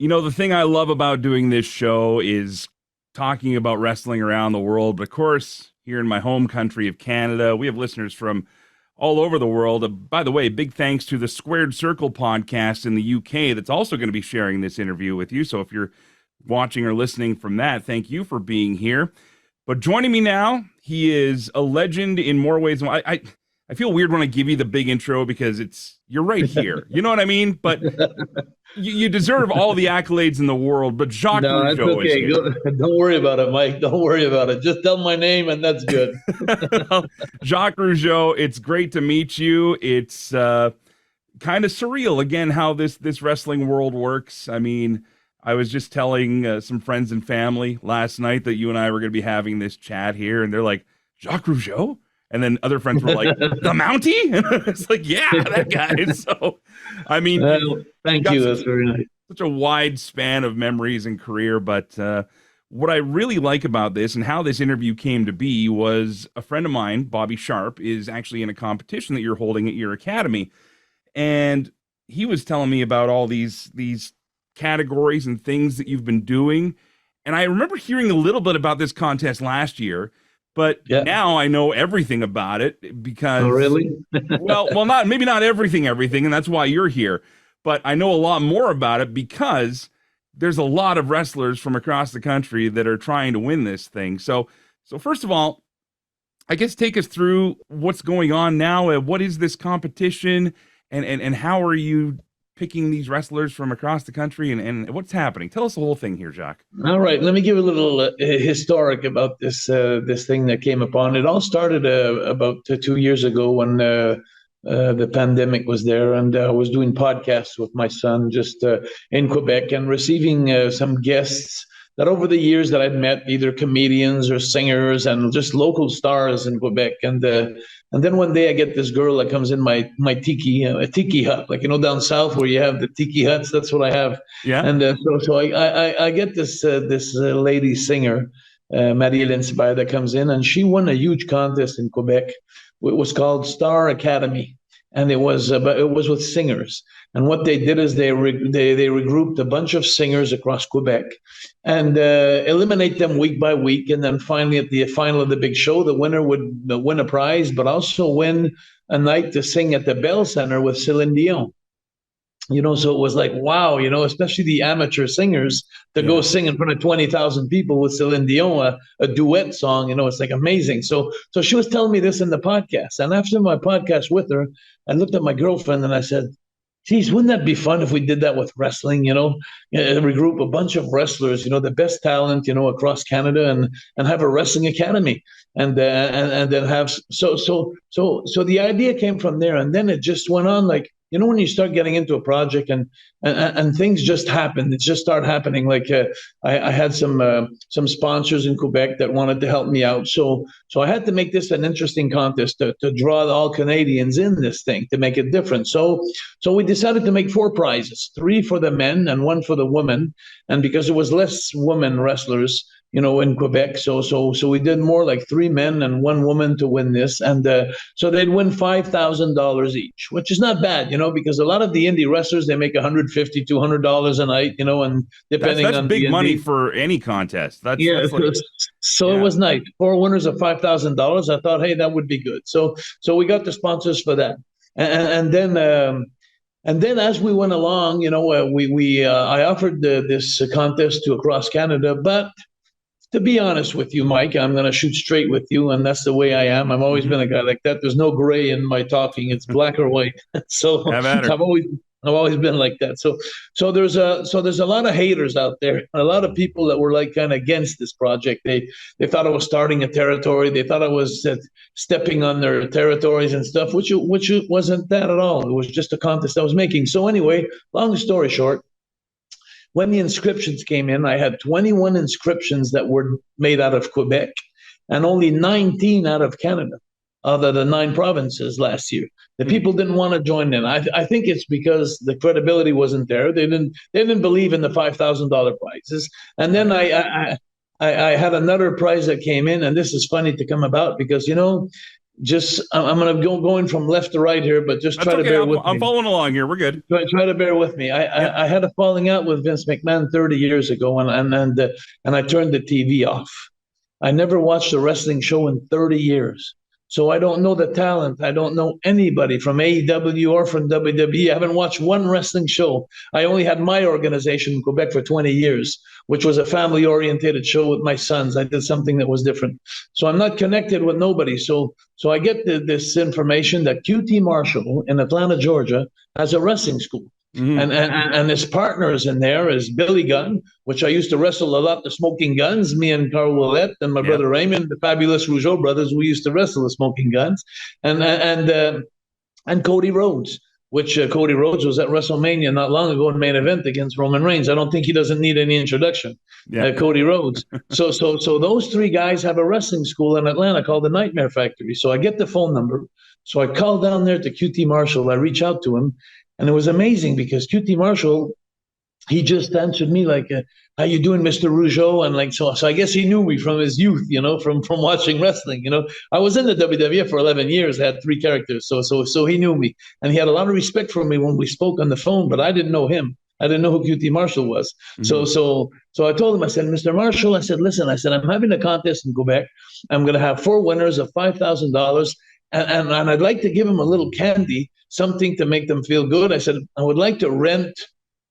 The thing I love about doing this show is talking about wrestling around the world. But of course, here in my home country of Canada, we have listeners from all over the world. By the way, big thanks to the Squared Circle podcast in the UK that's also going to be sharing this interview with you. So if you're watching or listening from that, thank you for being here. But joining me now, he is a legend in more ways than one. I feel weird when I give you the big intro because you're right here. You know what I mean? But you deserve all the accolades in the world. But Jacques Rougeau is here. Don't worry about it, Mike. Don't worry about it. Just tell my name and that's good. Jacques Rougeau, it's great to meet you. It's kind of surreal, again, how this wrestling world works. I mean, I was just telling some friends and family last night that you and I were going to be having this chat here, and they're like, Jacques Rougeau? And then other friends were like, the Mountie? And it's like, yeah, that guy. So, I mean, thank you. That's very nice. Such a wide span of memories and career. But what I really like about this and how this interview came to be was a friend of mine, Bobby Sharp, is actually in a competition that you're holding at your academy. And he was telling me about all these categories and things that you've been doing. And I remember hearing a little bit about this contest last year. But now I know everything about it because. Oh, really? well, maybe not everything, and that's why you're here. But I know a lot more about it because there's a lot of wrestlers from across the country that are trying to win this thing. So first of all, I guess take us through what's going on now. What is this competition, and how are you picking these wrestlers from across the country, and what's happening? Tell us the whole thing here, Jacques. All right, let me give a little historic about this thing that came upon. It all started about 2 years ago when the pandemic was there, and I was doing podcasts with my son just in Quebec and receiving some guests that over the years that I'd met, either comedians or singers and just local stars in Quebec. And then one day I get this girl that comes in my tiki, a tiki hut, like, down south where you have the tiki huts. That's what I have. Yeah. And so I get this lady singer, Marie-Hélène Sibert, that comes in, and she won a huge contest in Quebec. It was called Star Academy. And it was with singers. And what they did is they regrouped a bunch of singers across Quebec and eliminate them week by week. And then finally, at the final of the big show, the winner would win a prize, but also win a night to sing at the Bell Center with Celine Dion. So it was like, wow, especially the amateur singers to go sing in front of 20,000 people with Celine Dion, a duet song, it's like amazing. So she was telling me this in the podcast. And after my podcast with her, I looked at my girlfriend and I said, geez, wouldn't that be fun if we did that with wrestling, regroup a bunch of wrestlers, the best talent, across Canada and have a wrestling academy and then have, so the idea came from there. And then it just went on like, when you start getting into a project and things just happen, it just start happening. Like I had some sponsors in Quebec that wanted to help me out. So I had to make this an interesting contest to draw all Canadians in this thing to make it different. So we decided to make 4 prizes, 3 for the men and 1 for the women. And because there was less women wrestlers, in Quebec. So we did more like 3 men and 1 woman to win this. And so they'd win $5,000 each, which is not bad, because a lot of the indie wrestlers, they make $150, $200 a night, and depending that's on big money for any contest. That's It was nice. 4 winners of $5,000. I thought, hey, that would be good. So we got the sponsors for that. And then as we went along, I offered this contest to across Canada, but to be honest with you, Mike, I'm going to shoot straight with you, and that's the way I am. I've always been a guy like that. There's no gray in my talking; it's black or white. So I've always been like that. So there's a lot of haters out there, a lot of people that were like kind of against this project. They thought I was starting a territory. They thought I was stepping on their territories and stuff, which it wasn't that at all. It was just a contest I was making. So anyway, long story short. When the inscriptions came in, I had 21 inscriptions that were made out of Quebec and only 19 out of Canada, out of the 9 provinces last year. The people didn't want to join in. I think it's because the credibility wasn't there. They didn't believe in the $5,000 prizes. And then I had another prize that came in, and this is funny to come about because, I'm going to go going from left to right here, but just That's try to okay. bear with I'm me. following along here. We're good. Try to bear with me. I had a falling out with Vince McMahon 30 years ago, and I turned the TV off. I never watched a wrestling show in 30 years. So I don't know the talent. I don't know anybody from AEW or from WWE. I haven't watched one wrestling show. I only had my organization in Quebec for 20 years, which was a family-oriented show with my sons. I did something that was different. So I'm not connected with nobody. So I get this information that QT Marshall in Atlanta, Georgia, has a wrestling school. Mm-hmm. And his partners in there is Billy Gunn, which I used to wrestle a lot, the Smoking Guns, me and Carl Ouellette and my brother Raymond, the fabulous Rougeau brothers. We used to wrestle the Smoking Guns, and Cody Rhodes, which Cody Rhodes was at WrestleMania not long ago in main event against Roman Reigns. I don't think he doesn't need any introduction, Cody Rhodes. So those three guys have a wrestling school in Atlanta called the Nightmare Factory. So I get the phone number. So I call down there to QT Marshall. I reach out to him. And it was amazing because QT Marshall, he just answered me like, "How you doing, Mr. Rougeau?" And like so I guess he knew me from his youth, from watching wrestling. I was in the WWF for 11 years. I had three characters, so he knew me, and he had a lot of respect for me when we spoke on the phone. But I didn't know him. I didn't know who QT Marshall was. Mm-hmm. So I told him, I said, "Mr. Marshall," I said, "listen," I said, "I'm having a contest in Quebec. I'm going to have 4 winners of $5,000, and I'd like to give them a little candy." Something to make them feel good. I said, I would like to rent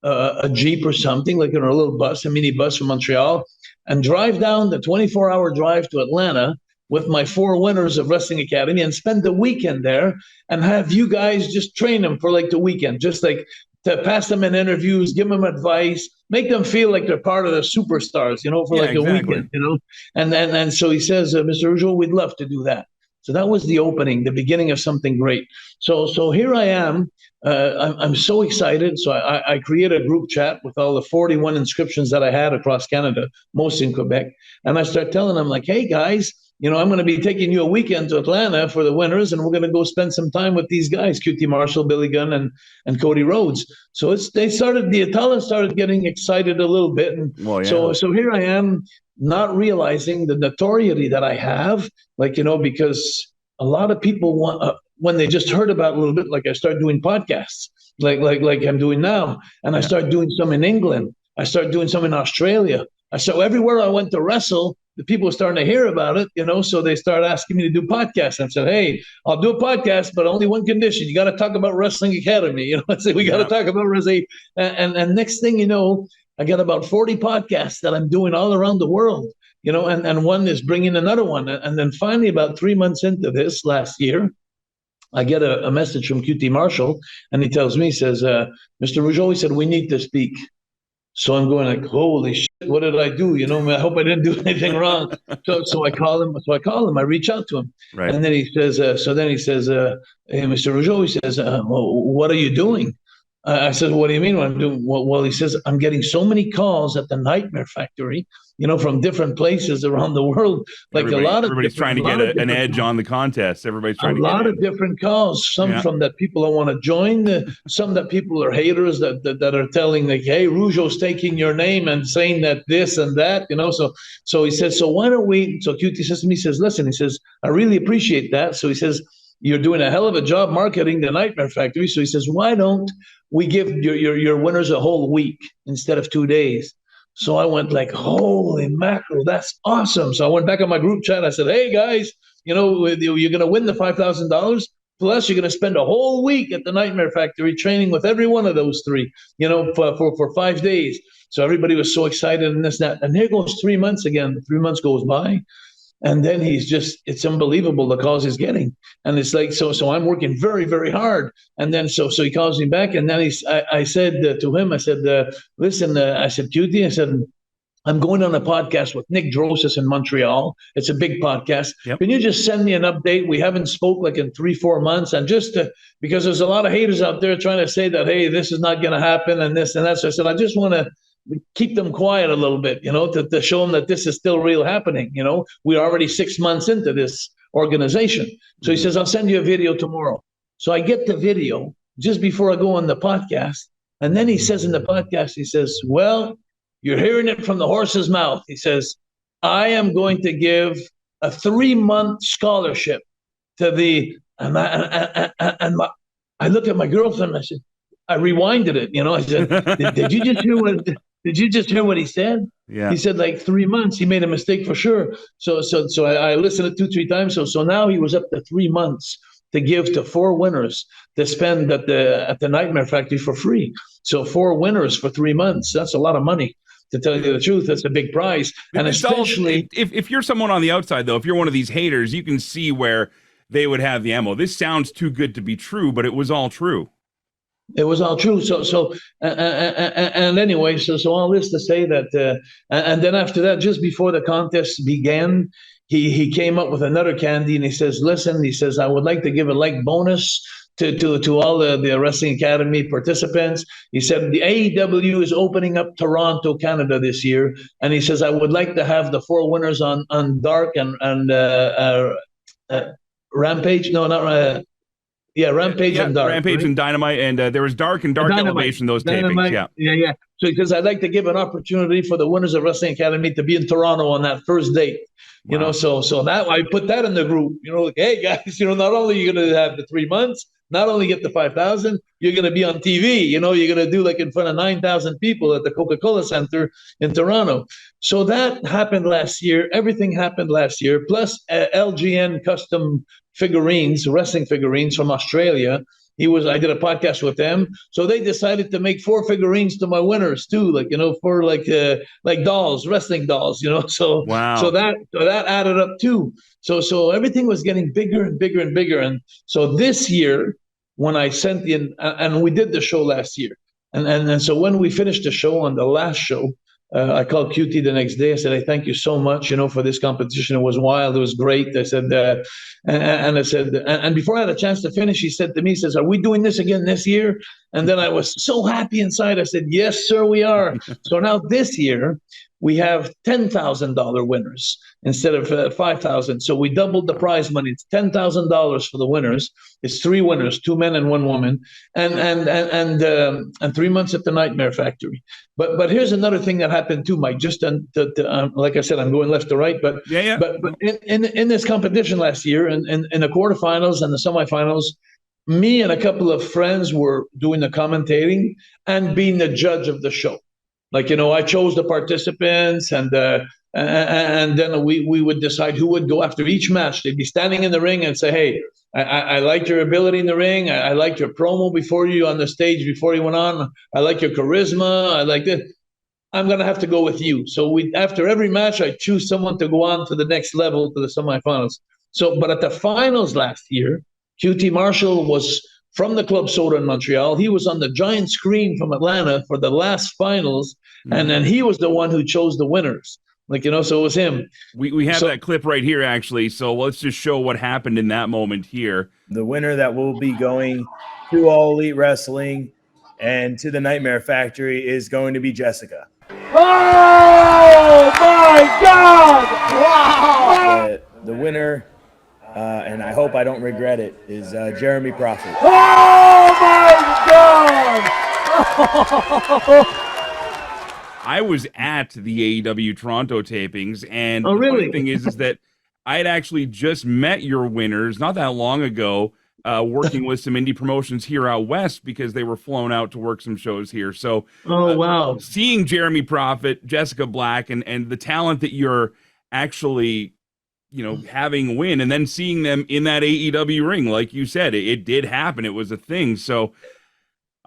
a Jeep or something, like in a little bus, a mini bus from Montreal, and drive down the 24-hour drive to Atlanta with my 4 winners of Wrestling Academy and spend the weekend there and have you guys just train them for like the weekend, just like to pass them in interviews, give them advice, make them feel like they're part of the superstars, for like a weekend, And so he says, Mr. Rougeau, we'd love to do that. So that was the opening, the beginning of something great. So here I am. I'm so excited. So I create a group chat with all the 41 inscriptions that I had across Canada, most in Quebec. And I start telling them like, hey, guys, I'm going to be taking you a weekend to Atlanta for the winners, and we're going to go spend some time with these guys, QT Marshall, Billy Gunn, and Cody Rhodes. So the Italians started getting excited a little bit. And so here I am, not realizing the notoriety that I have, because a lot of people want, when they just heard about it a little bit, like I started doing podcasts, like I'm doing now, and I started doing some in England. I started doing some in Australia. So everywhere I went to wrestle, the people were starting to hear about it, so they started asking me to do podcasts. I said, hey, I'll do a podcast, but only one condition. You got to talk about Wrestling Academy. I said, we got to talk about wrestling. And next thing you know, I got about 40 podcasts that I'm doing all around the world, and one is bringing another one. And then finally, about 3 months into this last year, I get a message from QT Marshall, and he tells me, he says, Mr. Rougeau, he said, we need to speak. So I'm going like, holy shit, what did I do? I hope I didn't do anything wrong. So I call him. I reach out to him. Right. And then he says, hey, Mr. Rougeau, he says, what are you doing? I said, what do you mean what I'm doing? Well, he says, I'm getting so many calls at the Nightmare Factory, from different places around the world. Like everybody's trying to get an edge on the contest. Everybody's trying to get a lot of different calls. Some from that people don't want to join. Some that people are haters that are telling like, hey, Rougeau's taking your name and saying that this and that, So he says, so why don't we? So QT says to me, he says, listen, he says, I really appreciate that. So he says, you're doing a hell of a job marketing the Nightmare Factory. So he says, why don't we give your winners a whole week instead of 2 days? So I went like, holy mackerel, that's awesome. So I went back on my group chat. I said, hey, guys, you're going to win the $5,000. Plus, you're going to spend a whole week at the Nightmare Factory training with every one of those three, for 5 days. So everybody was so excited and this, that. And here goes 3 months again. 3 months goes by. And then it's unbelievable the calls he's getting. And it's like, so I'm working very, very hard. And then, so he calls me back. And then I said to him, I said, listen, I said, QT, I said, I'm going on a podcast with Nick Drosis in Montreal. It's a big podcast. Yep. Can you just send me an update? We haven't spoke like in 3-4 months. And just because there's a lot of haters out there trying to say that, hey, this is not going to happen and this and that. So I said, I just want to keep them quiet a little bit, to show them that this is still real happening. We're already 6 months into this organization. So he says, I'll send you a video tomorrow. So I get the video just before I go on the podcast. And then he says in the podcast, he says, well, you're hearing it from the horse's mouth. He says, I am going to give a 3-month scholarship to the I looked at my girlfriend. I said, I rewinded it. I said, did you just hear what? Did you just hear what he said? Yeah. He said like 3 months. He made a mistake for sure. So I listened to it 2, 3 times. So now he was up to 3 months to give to 4 winners to spend at the Nightmare Factory for free. So 4 winners for 3 months. That's a lot of money. To tell you the truth, that's a big prize. And It's especially if you're someone on the outside, though, if you're one of these haters, you can see where they would have the ammo. This sounds too good to be true, but it was all true. it was all true. And anyway, so all this to say that, and then after that, just before the contest began, he came up with another candy, and he says, "Listen," he says, "I would like to give a like bonus to all the Wrestling Academy participants." He said the AEW is opening up Toronto, Canada this year, and he says, "I would like to have the 4 winners on Dark and Rampage. No, not yeah, Rampage and Dark. Rampage right? and Dynamite, and there was Dark and Dark Dynamite. Elevation. Those Dynamite. tapings, Yeah. So because I'd like to give an opportunity for the winners of Wrestling Academy to be in Toronto on that first date. Wow. So that I put that in the group. Like, hey guys, not only are you going to have the 3 months, not only get the 5,000, you're going to be on TV. You're going to do like in front of 9,000 people at the Coca-Cola Center in Toronto. So that happened last year. Everything happened last year. Plus LGN custom figurines, wrestling figurines from Australia. I did a podcast with them. So they decided to make 4 figurines to my winners too, for like dolls, wrestling dolls, So Wow. So that added up too. So everything was getting bigger and bigger and bigger. And so this year, when I sent in, and we did the show last year, and so when we finished the show on the last show, I called QT the next day. I said, "I thank you so much, for this competition. It was wild. It was great." I said, and I said, and before I had a chance to finish, he said to me, he says, "Are we doing this again this year?" And then I was so happy inside. I said, "Yes, sir, we are." So now this year we have $10,000 winners instead of 5,000. So we doubled the prize money. It's $10,000 for the winners. It's 3 winners, 2 men and 1 woman, and 3 months at the Nightmare Factory. But here's another thing that happened too, Mike. Just like I said, I'm going left to right. But yeah. But in this competition last year, in the quarterfinals and the semifinals, me and a couple of friends were doing the commentating and being the judge of the show. I chose the participants, and then we would decide who would go after each match. They'd be standing in the ring and say, "Hey, I liked your ability in the ring. I liked your promo before you on the stage, before you went on. I like your charisma. I liked it. I'm going to have to go with you." So after every match, I choose someone to go on to the next level, to the semifinals. But at the finals last year, QT Marshall was from the Club Soda in Montreal. He was on the giant screen from Atlanta for the last finals, and then he was the one who chose the winners. So it was him. We have that clip right here, actually. So let's just show what happened in that moment here. The winner that will be going to All Elite Wrestling and to the Nightmare Factory is going to be Jessica. Oh my God! Wow! The winner, and I hope I don't regret it, is Jeremy Prophet. Oh my God! I was at the AEW Toronto tapings, and Oh, really? the funny thing is that I had actually just met your winners not that long ago, working with some indie promotions here out west because they were flown out to work some shows here. So, wow, seeing Jeremy Prophet, Jessica Black, and the talent that you're actually, having win, and then seeing them in that AEW ring, like you said, it did happen. It was a thing. So,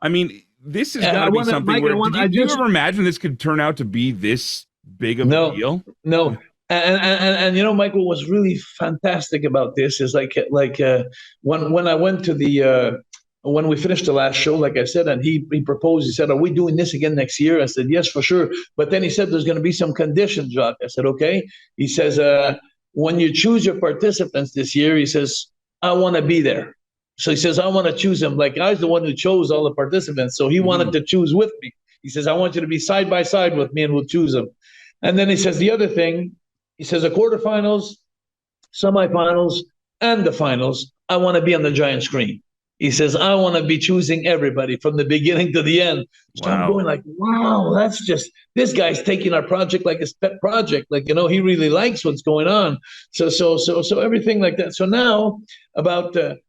I mean, this has got to be something. Mike, Did you ever imagine this could turn out to be this big of a deal? No. And Michael, what was really fantastic about this is when I went to when we finished the last show, like I said, and he proposed, he said, "Are we doing this again next year?" I said, "Yes, for sure." But then he said, "There's going to be some conditions, Jacques." I said, "Okay." He says, "When you choose your participants this year," he says, "I want to be there." So he says, "I want to choose them." Like, I was the one who chose all the participants. So he wanted to choose with me. He says, "I want you to be side by side with me and we'll choose them." And then he says, the other thing, he says, the quarterfinals, semifinals, and the finals, I want to be on the giant screen. He says, I want to be choosing everybody from the beginning to the end. So I'm going like, wow, this guy's taking our project like his pet project. Like, he really likes what's going on. So everything like that. So now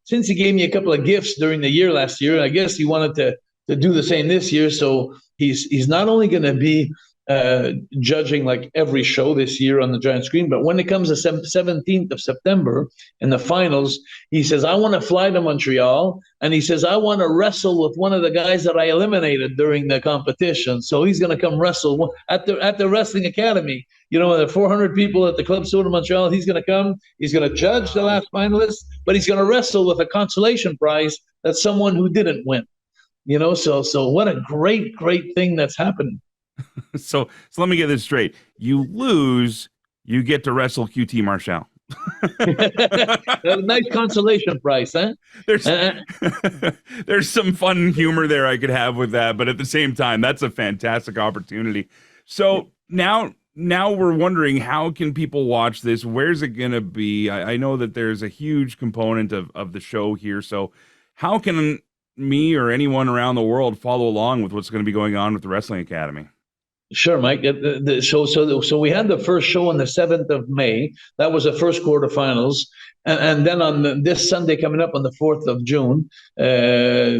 since he gave me a couple of gifts during the year last year, I guess he wanted to do the same this year. So he's not only going to be judging like every show this year on the giant screen, but when it comes to 17th of September in the finals, he says, I want to fly to Montreal, and he says, I want to wrestle with one of the guys that I eliminated during the competition. So he's going to come wrestle at the Wrestling Academy. The 400 people at the Club Soda Montreal, he's going to come, he's going to judge the last finalist, but he's going to wrestle with a consolation prize that's someone who didn't win. So what a great thing that's happened. So let me get this straight. You lose, you get to wrestle QT Marshall. A nice consolation prize, huh? There's some fun humor there I could have with that, but at the same time, that's a fantastic opportunity. So now we're wondering, how can people watch this? Where's it going to be? I know that there's a huge component of the show here. So how can me or anyone around the world follow along with what's going to be going on with the Wrestling Academy? Sure, Mike. So we had the first show on the 7th of May. That was the first quarterfinals. And then on this Sunday coming up on the 4th of June,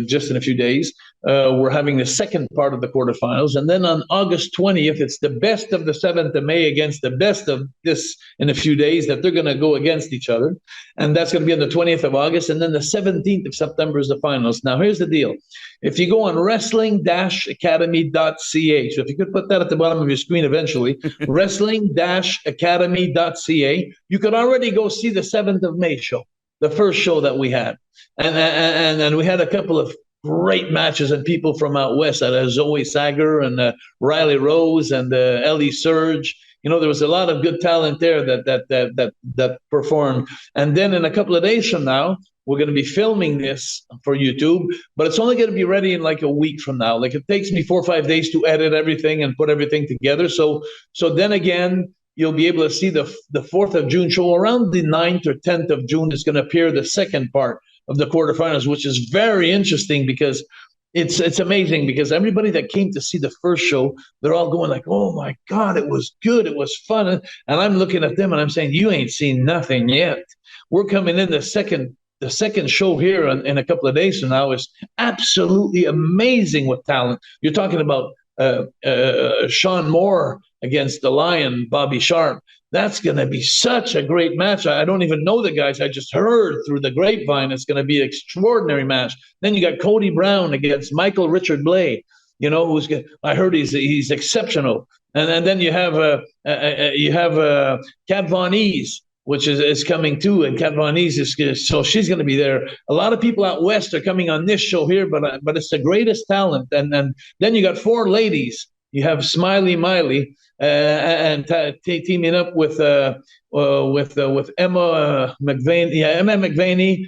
just in a few days, we're having the second part of the quarterfinals. And then on August 20th, it's the best of the 7th of May against the best of this in a few days that they're going to go against each other. And that's going to be on the 20th of August. And then the 17th of September is the finals. Now, here's the deal. If you go on wrestling-academy.ca, so if you could put that at the bottom of your screen eventually, wrestling-academy.ca, you could already go see the 7th of May show, the first show that we had. And we had a couple of great matches and people from out west, Zoe Sager and Riley Rose and Ellie Surge. There was a lot of good talent there that performed. And then in a couple of days from now, we're going to be filming this for YouTube, but it's only going to be ready in like a week from now. Like, it takes me 4 or 5 days to edit everything and put everything together. So then again, you'll be able to see the 4th of June show. Around the 9th or 10th of June is going to appear the second part of the quarterfinals, which is very interesting because it's amazing, because everybody that came to see the first show, they're all going like, oh my God, it was good, it was fun. And I'm looking at them and I'm saying, you ain't seen nothing yet. We're coming in the second show here in a couple of days from now is absolutely amazing with talent. You're talking about Sean Moore against the Lion, Bobby Sharp. That's going to be such a great match. I don't even know the guys. I just heard through the grapevine it's going to be an extraordinary match. Then you got Cody Brown against Michael Richard Blay. I heard he's exceptional. And then you have Kat Von Ease, which is coming too, and Kat Von Ease so she's going to be there. A lot of people out west are coming on this show here, but it's the greatest talent. And then you got 4 ladies. You have Smiley Miley and teaming up with Emma McVaney, Emma McVaney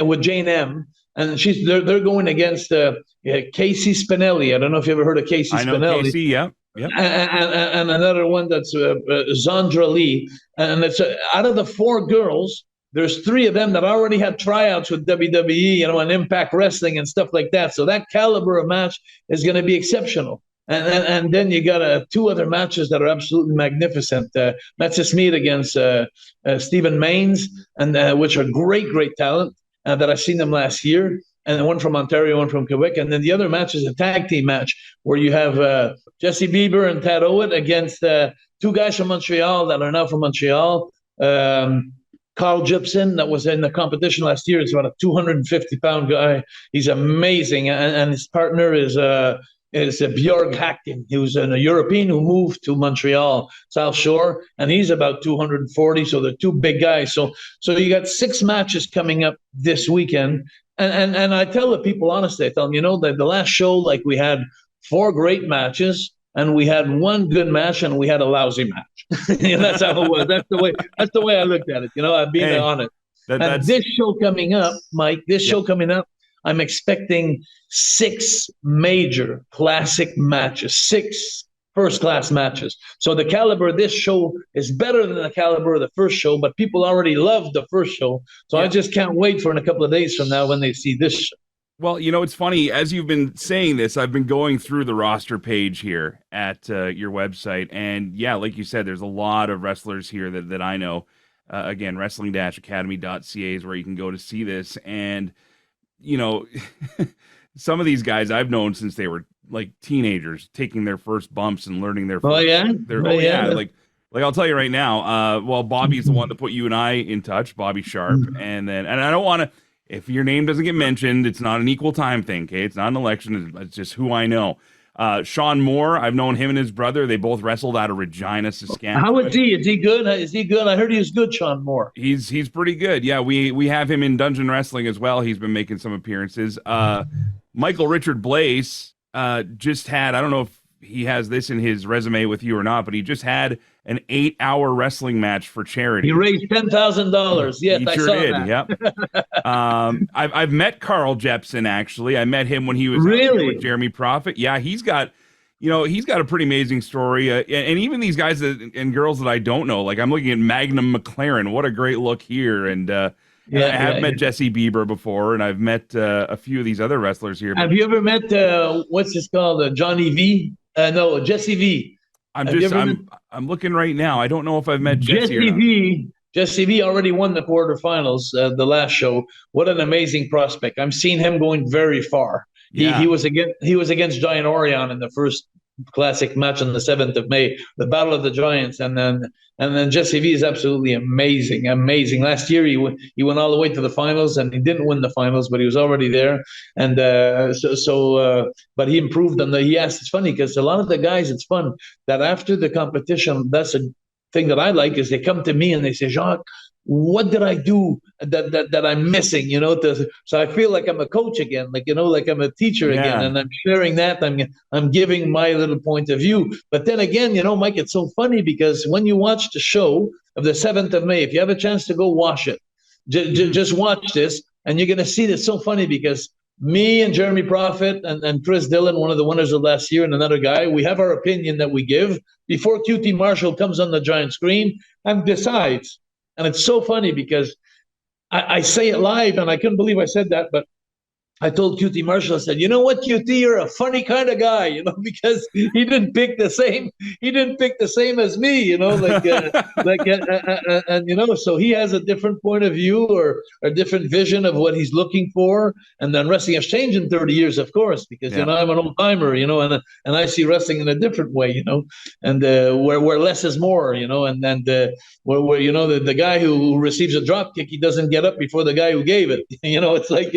with Jane M. And they're going against Casey Spinelli. I don't know if you ever heard of Casey Spinelli. I know Casey, yeah. Yep. And another one that's Zandra Lee. And it's out of the 4 girls, there's 3 of them that already had tryouts with WWE, and Impact Wrestling and stuff like that. So that caliber of match is going to be exceptional. And then you got 2 other matches that are absolutely magnificent. Matthew Smith against Stephen Maines, and which are great talent that I've seen them last year. And one from Ontario, one from Quebec. And then the other match is a tag team match where you have Jesse Bieber and Tad Owett against 2 guys from Montreal that are now from Montreal. Carl Gibson, that was in the competition last year, is about a 250-pound guy. He's amazing. And his partner is Björg Hackton, who's a European who moved to Montreal, South Shore, and he's about 240. So they're 2 big guys. So you got 6 matches coming up this weekend. And I tell the people honestly, I tell them, that the last show, like, we had 4 great matches, and we had 1 good match, and we had a lousy match. That's how it was. That's the way I looked at it. I'm being honest. And this show coming up, Mike, coming up, I'm expecting 6 major classic matches, 6 first-class matches. So the caliber of this show is better than the caliber of the first show, but people already loved the first show. So I just can't wait for in a couple of days from now when they see this show. Well, you know, it's funny. As you've been saying this, I've been going through the roster page here at your website. And yeah, like you said, there's a lot of wrestlers here that I know. Again, wrestling-academy.ca is where you can go to see this. And, you know, some of these guys I've known since they were like teenagers, taking their first bumps and learning their first, like I'll tell you right now, well, Bobby's the one to put you and I in touch, Bobby Sharp. And I don't want to, if your name doesn't get mentioned, it's not an equal time thing, okay? It's not an election. It's just who I know. Sean Moore, I've known him and his brother. They both wrestled out of Regina, Saskatchewan. How is he? Is he good? Is he good? I heard he was good, Sean Moore. He's pretty good. Yeah, we have him in Dungeon Wrestling as well. He's been making some appearances. Michael Richard Blaze just had, I don't know if he has this in his resume with you or not, but he just had an 8-hour wrestling match for charity. He raised $10,000. Yes, he I sure saw did. that. Yep. I've met Carl Jepsen actually. I met him when he was with Jeremy Prophet. Yeah, he's got a pretty amazing story. And even these guys and girls that I don't know, like I'm looking at Magnum McLaren. What a great look here. And I have met Jesse Bieber before, and I've met a few of these other wrestlers here. Have you ever met what's this called? Johnny V? No, Jesse V. I'm looking right now. I don't know if I've met Jesse V. Jesse V already won the quarterfinals, the last show. What an amazing prospect! I'm seeing him going very far. Yeah. He was against Giant Orion in the first classic match on the 7th of May, the Battle of the Giants, and then Jesse V is absolutely amazing. Last year he went all the way to the finals, and he didn't win the finals, but he was already there. And but he improved on it's funny because a lot of the guys, it's fun that after the competition, that's a thing that I like, is they come to me and they say, Jacques, what did I do that I'm missing? So I feel like I'm a coach again, like I'm a teacher again, and I'm sharing that. I'm giving my little point of view. But then again, Mike, it's so funny because when you watch the show of the 7th of May, if you have a chance to go watch it, just watch this, and you're going to see that. It's so funny because me and Jeremy Prophet and Chris Dillon, one of the winners of last year, and another guy, we have our opinion that we give before QT Marshall comes on the giant screen and decides. And it's so funny because I say it live, and I couldn't believe I said that, but I told QT Marshall, I said, you know what, QT, you're a funny kind of guy, because he didn't pick the same as me, so he has a different point of view or a different vision of what he's looking for. And then wrestling has changed in 30 years, of course, because I'm an old timer, and I see wrestling in a different way, and where less is more, and then where the guy who receives a drop kick, he doesn't get up before the guy who gave it. It's like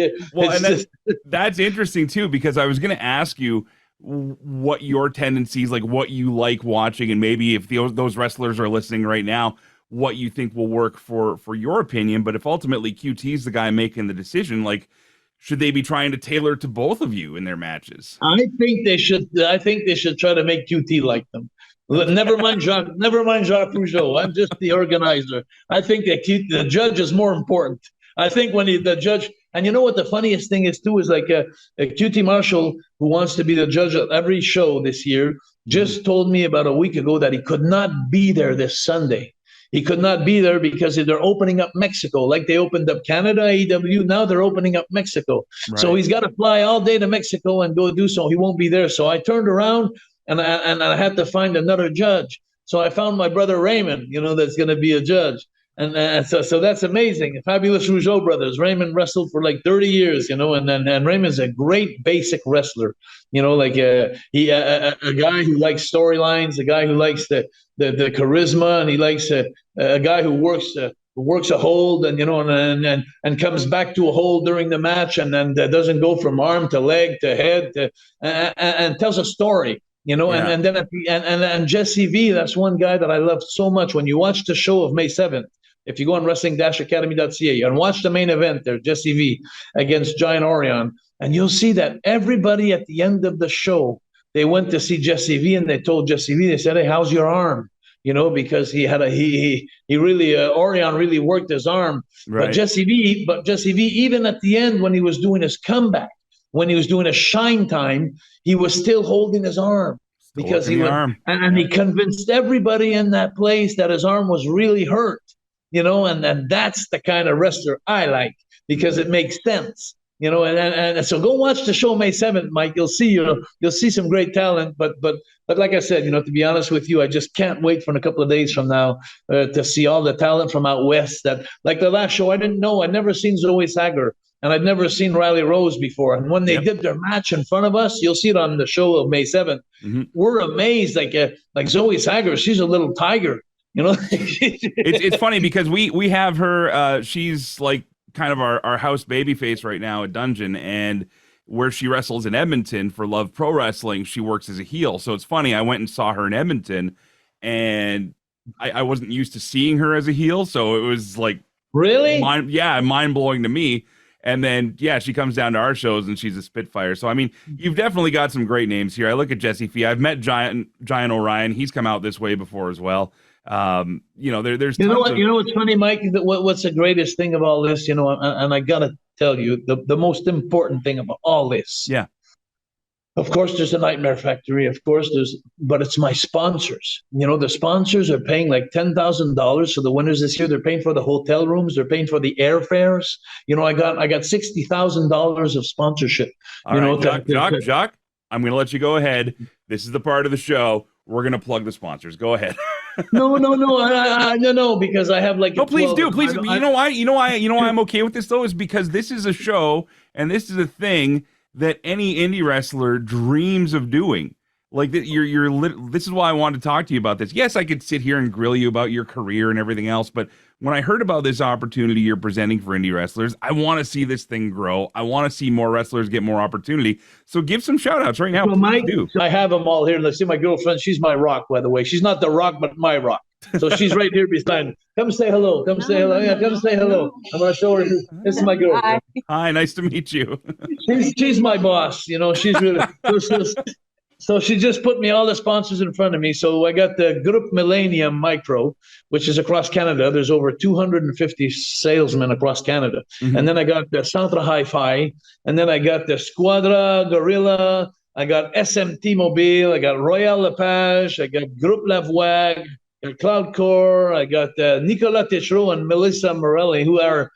that's interesting too, because I was going to ask you what your tendencies, like what you like watching, and maybe if those wrestlers are listening right now, what you think will work for your opinion. But if ultimately QT's the guy making the decision, like, should they be trying to tailor to both of you in their matches? I think they should try to make QT like them. Never mind Jacques Rougeau. I'm just the organizer. I think that the judge is more important. I think when the judge, and you know what the funniest thing is too, is like a QT Marshall, who wants to be the judge at every show this year, just told me about a week ago that he could not be there this Sunday. He could not be there because they're opening up Mexico. Like they opened up Canada, AEW, now they're opening up Mexico. Right. So he's got to fly all day to Mexico and go do so. He won't be there. So I turned around and I had to find another judge. So I found my brother Raymond, that's going to be a judge. And so that's amazing. Fabulous Rougeau brothers. Raymond wrestled for like 30 years, and Raymond's a great basic wrestler, like a guy who likes storylines, a guy who likes the charisma, and he likes a guy who works a hold and comes back to a hold during the match, and then doesn't go from arm to leg to head and tells a story. And then and Jesse V, that's one guy that I love so much. When you watch the show of May 7th, if you go on wrestling-academy.ca and watch the main event there, Jesse V against Giant Orion, and you'll see that everybody at the end of the show, they went to see Jesse V and they told Jesse V, they said, hey, how's your arm? Because he had he really, Orion really worked his arm. Right. But Jesse V, even at the end when he was doing his comeback, when he was doing a shine time, he was still holding his arm. because he the went arm. and he convinced everybody in that place that his arm was really hurt, and that's the kind of wrestler I like because it makes sense. And so go watch the show May 7th, Mike. You'll see some great talent. But like I said, to be honest with you, I just can't wait for a couple of days from now to see all the talent from out west. That like the last show, I didn't know. I'd never seen Zoe Sager, and I'd never seen Riley Rose before. And when they did their match in front of us, you'll see it on the show of May 7th. Mm-hmm. We're amazed. Like Zoe Sager, she's a little tiger. It's funny because we have her. She's like kind of our house babyface right now at Dungeon, and where she wrestles in Edmonton for Love Pro Wrestling, she works as a heel. So it's funny, I went and saw her in Edmonton, and I wasn't used to seeing her as a heel, so it was like really mind-blowing to me. And then she comes down to our shows and she's a Spitfire. So I mean, you've definitely got some great names here. I look at Jesse Fee. I've met Giant Orion. He's come out this way before as well. There's what's funny, Mike, what's the greatest thing of all this, and I gotta tell you the most important thing about all this, of course there's a Nightmare Factory, of course but it's my sponsors. The sponsors are paying like $10,000 for the winners this year. They're paying for the hotel rooms, they're paying for the airfares. I got $60,000 of sponsorship. All right, Jacques, I'm gonna let you go ahead. This is the part of the show we're gonna plug the sponsors. Go ahead. No, because I have like. No, please do, please. You know why I'm okay with this though is because this is a show and this is a thing that any indie wrestler dreams of doing. Like this is why I wanted to talk to you about this. Yes, I could sit here and grill you about your career and everything else, but when I heard about this opportunity you're presenting for indie wrestlers, I want to see this thing grow. I want to see more wrestlers get more opportunity. So give some shout outs right now. So Mike, I have them all here. Let's see my girlfriend. She's my rock, by the way. She's not the rock, but my rock. So she's right here beside me. Come say hello. Come say hello. Yeah, come say hello. I'm going to show her. This is my girlfriend. Hi, nice to meet you. She's my boss. She's really. So she just put me all the sponsors in front of me. So I got the Group Millennium Micro, which is across Canada. There's over 250 salesmen across Canada. Mm-hmm. And then I got the Centre Hi-Fi. And then I got the Squadra Gorilla. I got SMT Mobile. I got Royal Lepage. I got Groupe Lavoie. I got Cloudcore. I got Nicolas Techereau and Melissa Morelli, who are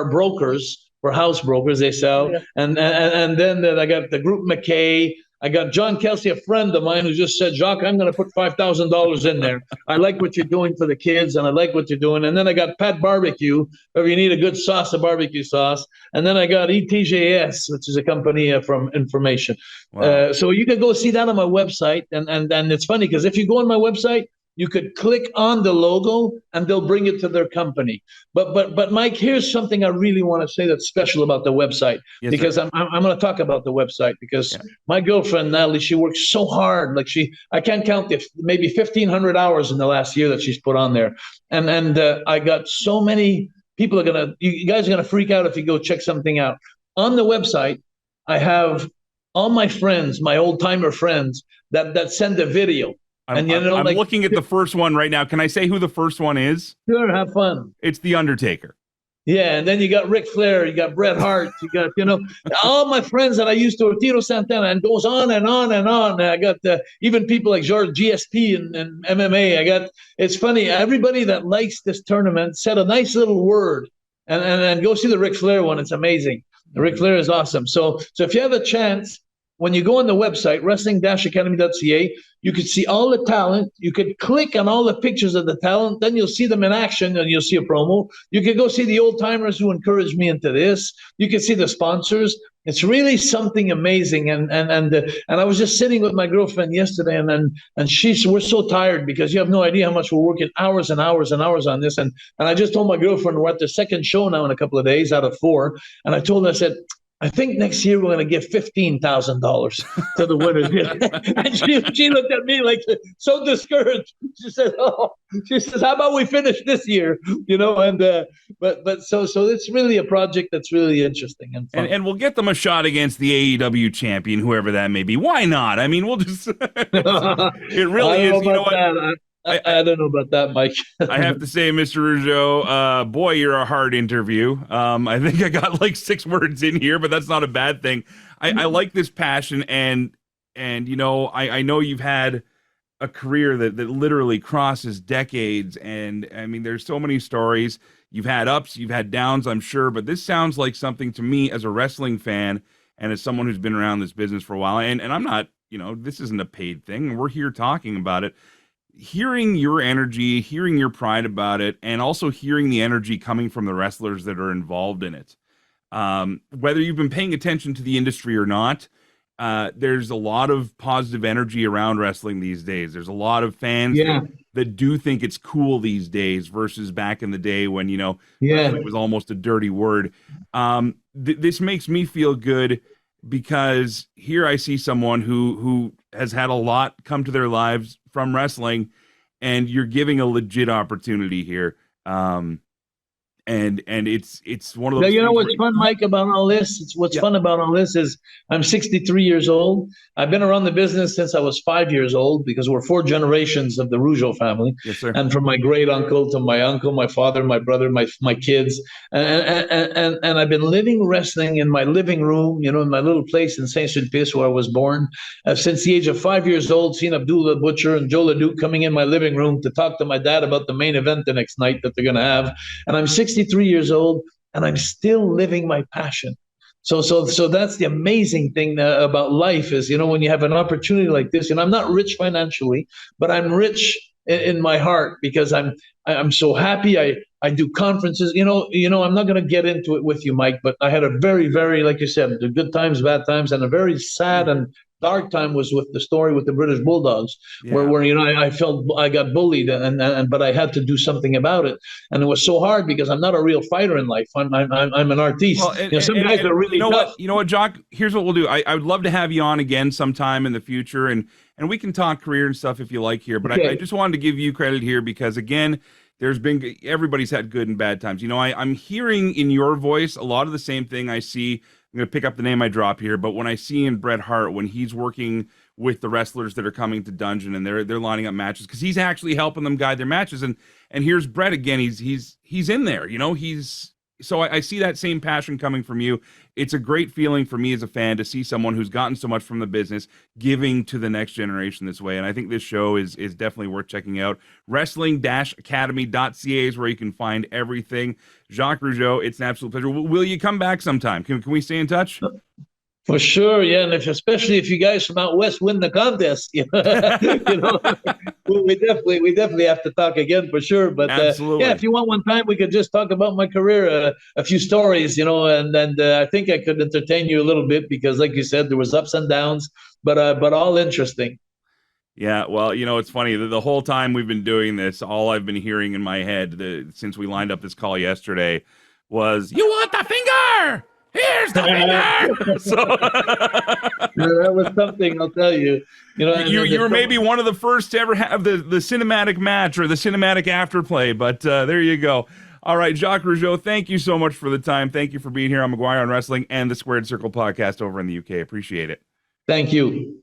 brokers, for house brokers. They sell. Yeah. And then I got the Group McKay. I got John Kelsey, a friend of mine, who just said, Jacques, I'm going to put $5,000 in there. I like what you're doing for the kids, and I like what you're doing. And then I got Pat Barbecue, if you need a good sauce, a barbecue sauce. And then I got ETJS, which is a company from Information. Wow. So you can go see that on my website. And it's funny because if you go on my website, you could click on the logo and they'll bring it to their company. But Mike, here's something I really want to say that's special about the website. Yes, because sir. I'm going to talk about the website because my girlfriend Natalie, she works so hard. Like I can't count maybe 1,500 hours in the last year that she's put on there. And I got so many people you guys are gonna freak out if you go check something out on the website. I have all my friends, my old timer friends that send a video. I'm looking at the first one right now. Can I say who the first one is? Sure, have fun. It's The Undertaker. Yeah, and then you got Ric Flair, you got Bret Hart, you got, all my friends that I used to, Tito Santana, and goes on and on and on. I got even people like George GSP and MMA. It's funny, everybody that likes this tournament said a nice little word, and go see the Ric Flair one. It's amazing. Ric Flair is awesome. So if you have a chance, when you go on the website, wrestling-academy.ca, you could see all the talent. You could click on all the pictures of the talent. Then you'll see them in action and you'll see a promo. You could go see the old timers who encouraged me into this. You can see the sponsors. It's really something amazing. And I was just sitting with my girlfriend yesterday and we're so tired because you have no idea how much we're working hours and hours and hours on this. And I just told my girlfriend we're at the second show now in a couple of days out of 4. And I told her, I said, I think next year we're going to give $15,000 to the winners. And she looked at me like so discouraged. She said, how about we finish this year? But so it's really a project that's really interesting and fun. And we'll get them a shot against the AEW champion, whoever that may be. Why not? I mean, we'll just it really is. You know what? I don't know about that, Mike. I have to say, Mr. Rougeau, boy, you're a hard interview. I think I got like 6 words in here, but that's not a bad thing. I like this passion, and And, I know you've had a career that literally crosses decades. And I mean, there's so many stories. You've had ups, you've had downs, I'm sure, but this sounds like something to me as a wrestling fan and as someone who's been around this business for a while. And I'm not, this isn't a paid thing. We're here talking about it. Hearing your energy, hearing your pride about it, and also hearing the energy coming from the wrestlers that are involved in it. Whether you've been paying attention to the industry or not, there's a lot of positive energy around wrestling these days. There's a lot of fans that do think it's cool these days versus back in the day when, wrestling was almost a dirty word. This makes me feel good because here I see someone who has had a lot come to their lives from wrestling, and you're giving a legit opportunity here. And it's one of those. You know what's fun, Mike, about all this? What's fun about all this is I'm 63 years old. I've been around the business since I was 5 years old because we're 4 generations of the Rougeau family. Yes, sir. And from my great uncle to my uncle, my father, my brother, my kids, and I've been living wrestling in my living room, in my little place in Saint-Sulpice where I was born. Since the age of 5 years old, seeing Abdullah Butcher and Joe LeDuc coming in my living room to talk to my dad about the main event the next night that they're going to have, and I'm 63 years old, and I'm still living my passion. So that's the amazing thing about life is, when you have an opportunity like this, I'm not rich financially, but I'm rich in my heart because I'm so happy. I do conferences, I'm not going to get into it with you, Mike, but I had a very, very, like you said, the good times, bad times, and a very sad and dark time was with the story with the British Bulldogs, where I felt I got bullied, but I had to do something about it, and it was so hard because I'm not a real fighter in life. I'm an artiste. Well, some guys are really tough. You know what, Jacques? Here's what we'll do. I would love to have you on again sometime in the future, and we can talk career and stuff if you like here. But I just wanted to give you credit here because again, everybody's had good and bad times. I'm hearing in your voice a lot of the same thing I see. I'm going to pick up the name I drop here, but when I see in Bret Hart, when he's working with the wrestlers that are coming to Dungeon and they're lining up matches because he's actually helping them guide their matches, and here's Bret again. He's in there, So I see that same passion coming from you. It's a great feeling for me as a fan to see someone who's gotten so much from the business giving to the next generation this way. And I think this show is definitely worth checking out. Wrestling-academy.ca is where you can find everything. Jacques Rougeau, it's an absolute pleasure. Will you come back sometime? Can we stay in touch? For sure, yeah, and especially if you guys from out west win the contest, we definitely have to talk again for sure. But if you want one time, we could just talk about my career, a few stories, and I think I could entertain you a little bit because, like you said, there was ups and downs, but all interesting. Yeah, well, it's funny. The whole time we've been doing this, all I've been hearing in my head since we lined up this call yesterday was, "You want the finger? Here's the finger." So that was something, I'll tell you. You were maybe one of the first to ever have the cinematic match or the cinematic afterplay, but there you go. All right, Jacques Rougeau, thank you so much for the time. Thank you for being here on McGuire on Wrestling and the Squared Circle podcast over in the UK. Appreciate it. Thank you.